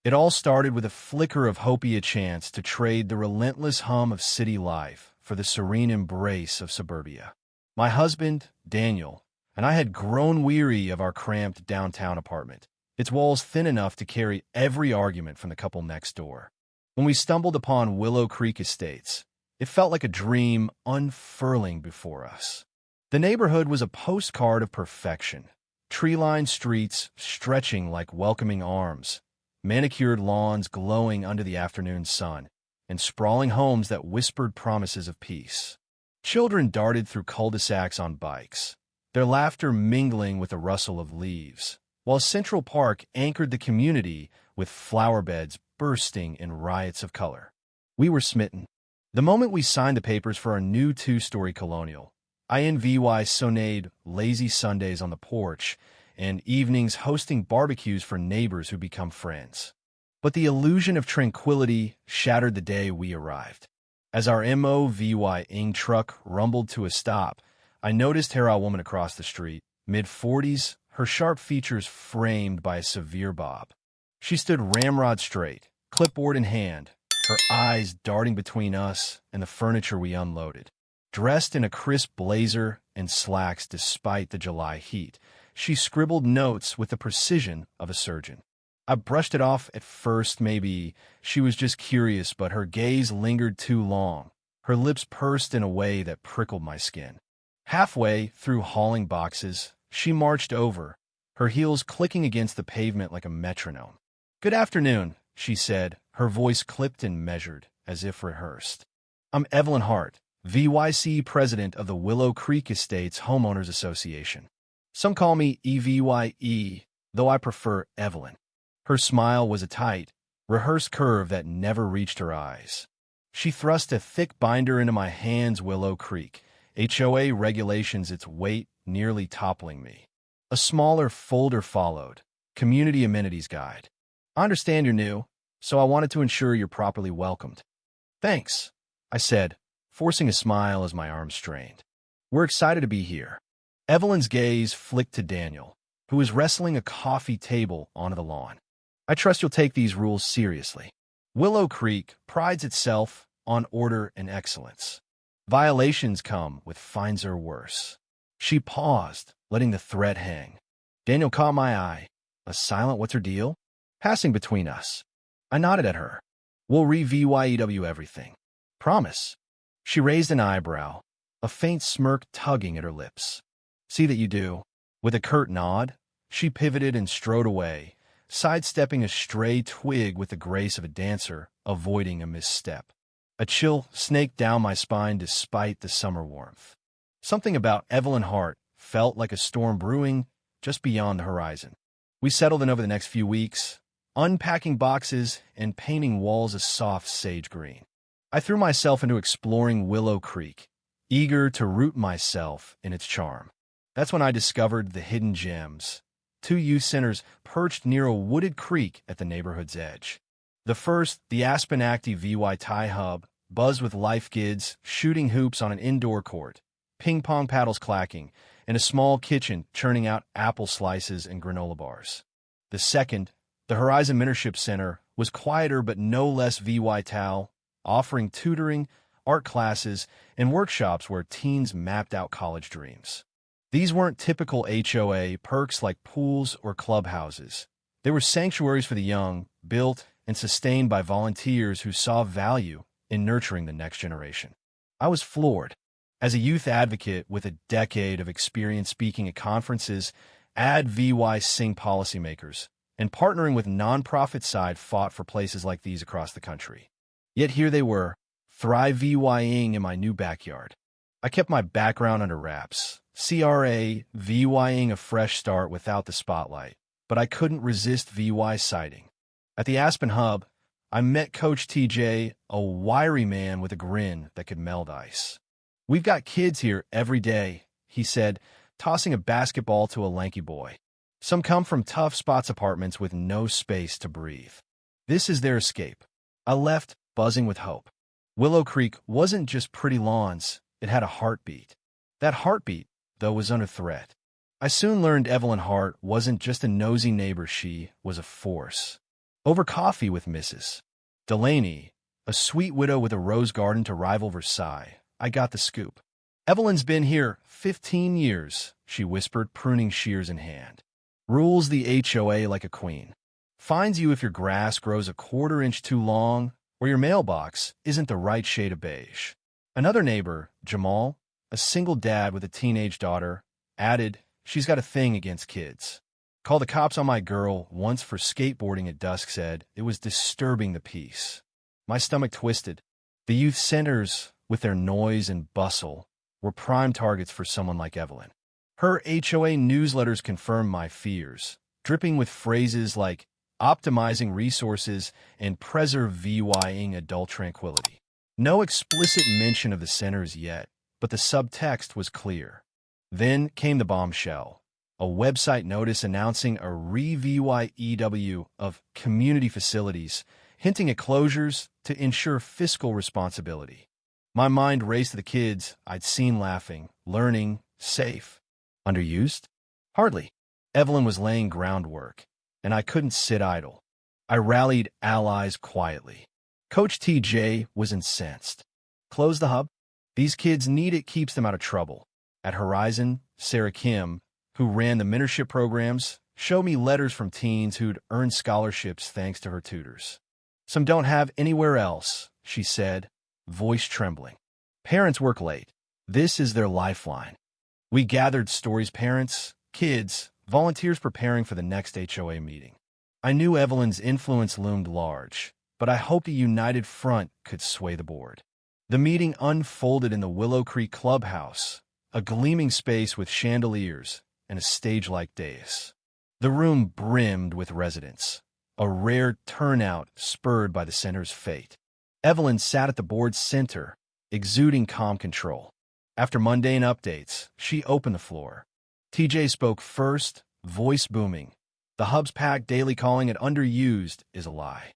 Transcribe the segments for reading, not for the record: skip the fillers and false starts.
It all started with a flicker of hope, a chance to trade the relentless hum of city life for the serene embrace of suburbia. My husband, Daniel, and I had grown weary of our cramped downtown apartment, its walls thin enough to carry every argument from the couple next door. When we stumbled upon Willow Creek Estates, it felt like a dream unfurling before us. The neighborhood was a postcard of perfection. Tree-lined streets stretching like welcoming arms, manicured lawns glowing under the afternoon sun, and sprawling homes that whispered promises of peace. Children darted through cul-de-sacs on bikes, their laughter mingling with the rustle of leaves, while Central Park anchored the community with flower beds bursting in riots of color. We were smitten. The moment we signed the papers for our new 2-story colonial, INVY sonade lazy Sundays on the porch and evenings hosting barbecues for neighbors who become friends. But the illusion of tranquility shattered the day we arrived. As our MOVY-ing truck rumbled to a stop, I noticed a woman across the street, mid-40s, her sharp features framed by a severe bob. She stood ramrod straight, clipboard in hand, her eyes darting between us and the furniture we unloaded. Dressed in a crisp blazer and slacks despite the July heat, she scribbled notes with the precision of a surgeon. I brushed it off at first, maybe she was just curious, but her gaze lingered too long. Her lips pursed in a way that prickled my skin. Halfway through hauling boxes, she marched over, her heels clicking against the pavement like a metronome. "Good afternoon," she said, her voice clipped and measured, as if rehearsed. "I'm Evelyn Hart, VYC president of the Willow Creek Estates Homeowners Association. Some call me EVYE, though I prefer Evelyn." Her smile was a tight, rehearsed curve that never reached her eyes. She thrust a thick binder into my hands. "Willow Creek, HOA regulations," its weight nearly toppling me. A smaller folder followed, Community Amenities Guide. "I understand you're new, so I wanted to ensure you're properly welcomed." "Thanks," I said, forcing a smile as my arms strained. "We're excited to be here." Evelyn's gaze flicked to Daniel, who was wrestling a coffee table onto the lawn. "I trust you'll take these rules seriously. Willow Creek prides itself on order and excellence. Violations come with fines or worse." She paused, letting the thread hang. Daniel caught my eye, a silent "what's her deal?" passing between us. I nodded at her. "We'll re-VYEW everything. Promise." She raised an eyebrow, a faint smirk tugging at her lips. "See that you do." With a curt nod, she pivoted and strode away, sidestepping a stray twig with the grace of a dancer, avoiding a misstep. A chill snaked down my spine despite the summer warmth. Something about Evelyn Hart felt like a storm brewing just beyond the horizon. We settled in over the next few weeks, unpacking boxes and painting walls a soft sage green. I threw myself into exploring Willow Creek, eager to root myself in its charm. That's when I discovered the hidden gems, 2 youth centers perched near a wooded creek at the neighborhood's edge. The first, the Aspen Active VY Thai Hub, buzzed with life kids shooting hoops on an indoor court, ping pong paddles clacking, and a small kitchen churning out apple slices and granola bars. The second, the Horizon Mentorship Center, was quieter but no less vital, offering tutoring, art classes, and workshops where teens mapped out college dreams. These weren't typical HOA perks like pools or clubhouses. They were sanctuaries for the young, built and sustained by volunteers who saw value in nurturing the next generation. I was floored. As a youth advocate with a decade of experience speaking at conferences, VY Sing policymakers, and partnering with nonprofit side fought for places like these across the country. Yet here they were, thrive VYing in my new backyard. I kept my background under wraps, VYing a fresh start without the spotlight, but I couldn't resist VY sighting. At the Aspen Hub, I met Coach TJ, a wiry man with a grin that could meld ice. "We've got kids here every day," he said, tossing a basketball to a lanky boy. "Some come from tough spots apartments with no space to breathe. This is their escape." I left, buzzing with hope. Willow Creek wasn't just pretty lawns, it had a heartbeat. That heartbeat, though, was under threat. I soon learned Evelyn Hart wasn't just a nosy neighbor, she was a force. Over coffee with Mrs. Delaney, a sweet widow with a rose garden to rival Versailles, I got the scoop. Evelyn's been here 15 years, she whispered, pruning shears in hand. Rules the HOA like a queen. Finds you if your grass grows a quarter-inch too long or your mailbox isn't the right shade of beige. Another neighbor, Jamal, a single dad with a teenage daughter, added, she's got a thing against kids. Called the cops on my girl once for skateboarding at dusk, said it was disturbing the peace. My stomach twisted. The youth centers, with their noise and bustle, were prime targets for someone like Evelyn. Her HOA newsletters confirmed my fears, dripping with phrases like optimizing resources and preserving adult tranquility. No explicit mention of the centers yet, but the subtext was clear. Then came the bombshell, a website notice announcing a review of community facilities, hinting at closures to ensure fiscal responsibility. My mind raced to the kids I'd seen laughing, learning, safe. Underused? Hardly. Evelyn was laying groundwork, and I couldn't sit idle. I rallied allies quietly. Coach TJ was incensed. Close the hub? These kids need it, keeps them out of trouble. At Horizon, Sarah Kim, who ran the mentorship programs, showed me letters from teens who'd earned scholarships thanks to her tutors. Some don't have anywhere else, she said, voice trembling. Parents work late. This is their lifeline. We gathered stories, parents, kids, volunteers preparing for the next HOA meeting. I knew Evelyn's influence loomed large, but I hoped a united front could sway the board. The meeting unfolded in the Willow Creek Clubhouse, a gleaming space with chandeliers and a stage-like dais. The room brimmed with residents, a rare turnout spurred by the center's fate. Evelyn sat at the board's center, exuding calm control. After mundane updates, she opened the floor. TJ spoke first, voice booming. The hub's packed, daily calling it underused is a lie.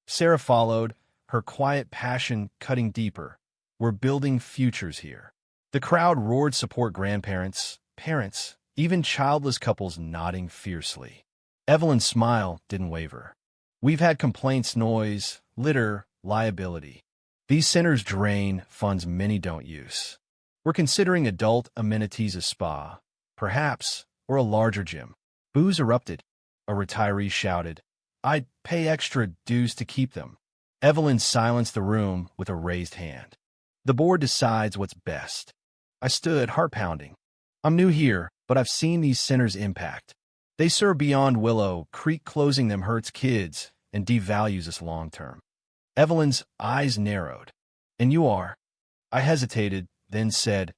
Sarah followed, her quiet passion cutting deeper. We're building futures here. The crowd roared support, grandparents, parents, even childless couples nodding fiercely. Evelyn's smile didn't waver. We've had complaints, noise, litter, liability. These centers drain funds many don't use. We're considering adult amenities, a spa, perhaps, or a larger gym. Boos erupted. A retiree shouted, I'd pay extra dues to keep them. Evelyn silenced the room with a raised hand. The board decides what's best. I stood, heart pounding. I'm new here, but I've seen these centers' impact. They serve beyond Willow Creek. Closing them hurts kids and devalues us long term. Evelyn's eyes narrowed. And you are? I hesitated, then said,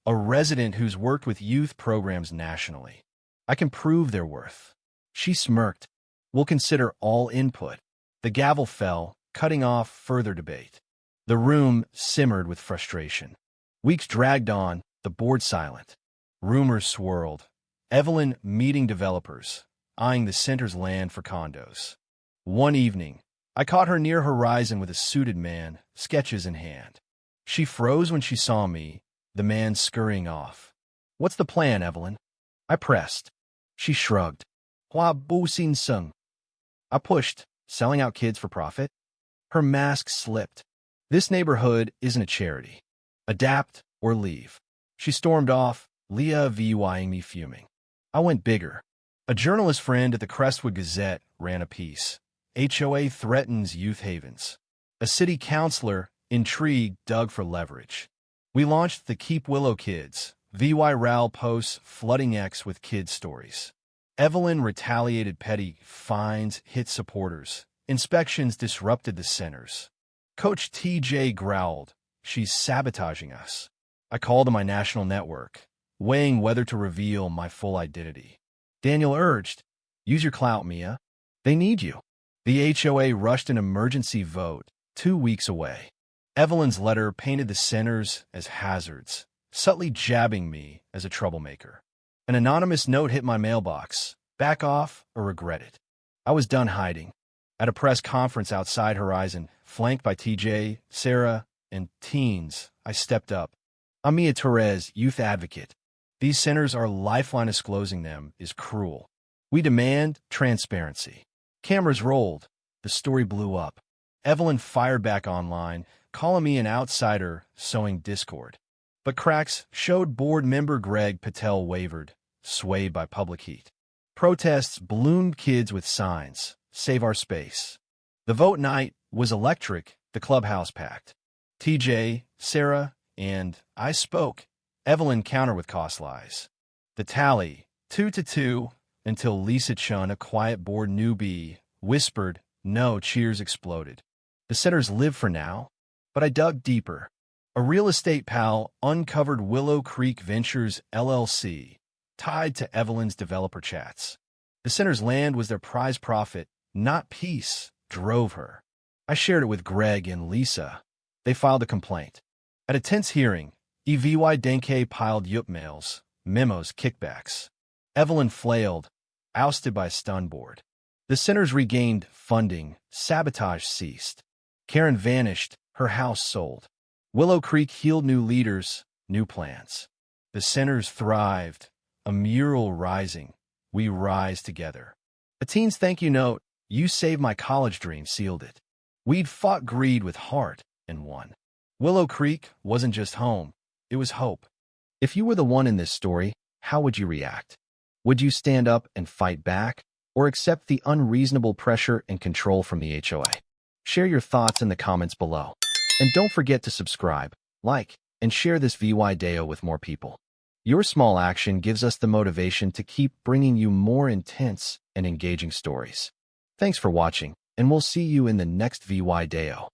a resident who's worked with youth programs nationally. I can prove their worth. She smirked. We'll consider all input. The gavel fell, cutting off further debate. The room simmered with frustration. Weeks dragged on, the board silent. Rumors swirled. Evelyn meeting developers, eyeing the center's land for condos. One evening, I caught her near Horizon with a suited man, sketches in hand. She froze when she saw me, the man scurrying off. What's the plan, Evelyn? I pressed. She shrugged. Hua bu xin sung. I pushed, selling out kids for profit. Her mask slipped. This neighborhood isn't a charity. Adapt or leave. She stormed off, Leah vying me fuming. I went bigger. A journalist friend at the Crestwood Gazette ran a piece. HOA threatens youth havens. A city councilor, intrigued, dug for leverage. We launched the Keep Willow Kids. VY Ral posts flooding X with kids' stories. Evelyn retaliated, petty fines hit supporters. Inspections disrupted the centers. Coach TJ growled, she's sabotaging us. I called to my national network, weighing whether to reveal my full identity. Daniel urged, use your clout, Mia. They need you. The HOA rushed an emergency vote, 2 weeks away. Evelyn's letter painted the centers as hazards, subtly jabbing me as a troublemaker. An anonymous note hit my mailbox. Back off or regret it. I was done hiding. At a press conference outside Horizon, flanked by TJ, Sarah, and teens, I stepped up. I'm Mia Torres, youth advocate. These centers are lifeline. Disclosing them is cruel. We demand transparency. Cameras rolled. The story blew up. Evelyn fired back online, calling me an outsider, sowing discord. But cracks showed board member Greg Patel wavered, swayed by public heat. Protests ballooned kids with signs, "Save our space." The vote night was electric, the clubhouse packed. TJ, Sarah, and I spoke. Evelyn countered with cost lies. The tally, 2-2, until Lisa Chun, a quiet board newbie, whispered, "No." Cheers exploded. The centers live for now. But I dug deeper. A real estate pal uncovered Willow Creek Ventures, LLC, tied to Evelyn's developer chats. The center's land was their prize profit, not peace, drove her. I shared it with Greg and Lisa. They filed a complaint. At a tense hearing, Evy Denke piled yup mails, memos, kickbacks. Evelyn flailed, ousted by a stun board. The centers regained funding, sabotage ceased. Karen vanished, her house sold. Willow Creek healed new leaders, new plans. The centers thrived, a mural rising. We rise together. A teen's thank you note, "You saved my college dream," sealed it. We'd fought greed with heart and won. Willow Creek wasn't just home, it was hope. If you were the one in this story, how would you react? Would you stand up and fight back, or accept the unreasonable pressure and control from the HOA? Share your thoughts in the comments below. And don't forget to subscribe, like, and share this video with more people. Your small action gives us the motivation to keep bringing you more intense and engaging stories. Thanks for watching, and we'll see you in the next video.